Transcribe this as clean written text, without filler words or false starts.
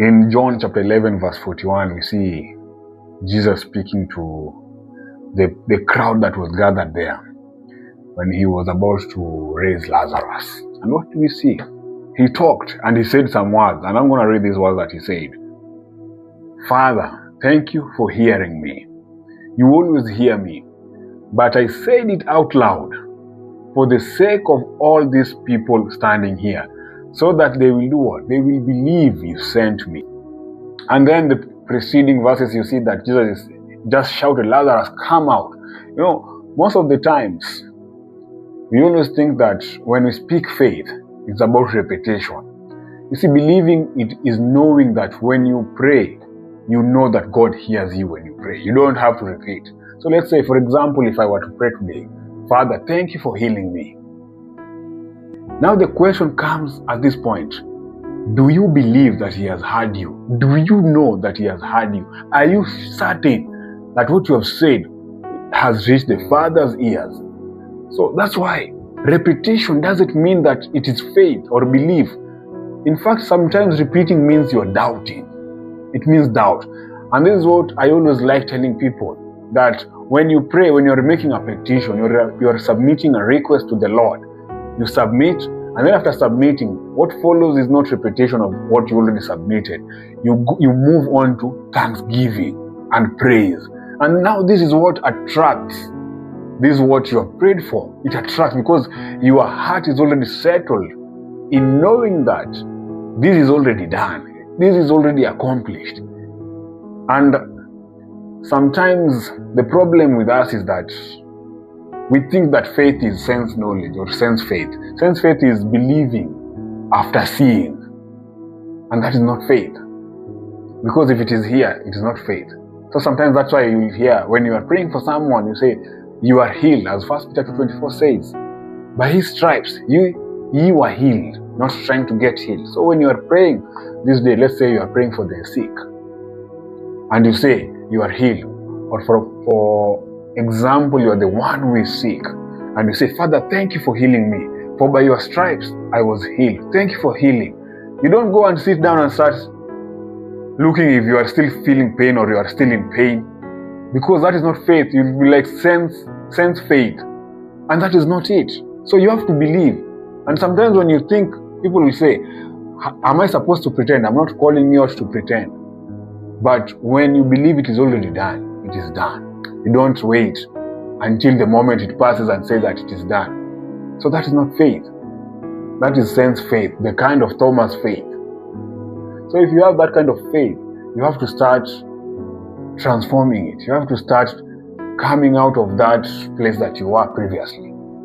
In John chapter 11 verse 41, we see Jesus speaking to the crowd that was gathered there when he was about to raise Lazarus. And what do we see? He talked and he said some words, and I'm going to read these words that he said. Father, thank you for hearing me. You always hear me, but I said it out loud for the sake of all these people standing here, so that they will do what? They will believe you sent me. And then the preceding verses, you see that Jesus just shouted, Lazarus, come out. You know, most of the times, we always think that when we speak faith, it's about repetition. You see, believing it is knowing that when you pray, you know that God hears you when you pray. You don't have to repeat. So let's say, for example, if I were to pray today, Father, thank you for healing me. Now the question comes at this point. Do you believe that he has heard you? Do you know that he has heard you? Are you certain that what you have said has reached the Father's ears? So that's why repetition doesn't mean that it is faith or belief. In fact, sometimes repeating means you're doubting. It means doubt. And this is what I always like telling people, that when you pray, when you're making a petition, you're submitting a request to the Lord. You submit, and then after submitting, what follows is not repetition of what you already submitted. You move on to thanksgiving and praise. And now this is what attracts. This is what you have prayed for. It attracts because your heart is already settled in knowing that this is already done. This is already accomplished. And sometimes the problem with us is that we think that faith is sense knowledge or sense faith. Sense faith is believing after seeing. And that is not faith. Because if it is here, it is not faith. So sometimes that's why you hear when you are praying for someone, you say, you are healed, as 1 Peter 2:24 says. By his stripes, you are healed, not trying to get healed. So when you are praying this day, let's say you are praying for the sick, and you say you are healed, or for example, you are the one who is sick, and you say, Father, thank you for healing me, for by your stripes I was healed. Thank you for healing. You don't go and sit down and start looking if you are still feeling pain or you are still in pain, because that is not faith. You'll be like sense faith, and that is not it. So you have to believe. And sometimes when you think, people will say, am I supposed to pretend? I'm not calling you out to pretend. But when you believe it is already done, it is done. You don't wait until the moment it passes and say that it is done. So that is not faith. That is sense faith, the kind of Thomas faith. So if you have that kind of faith, you have to start transforming it. You have to start coming out of that place that you were previously.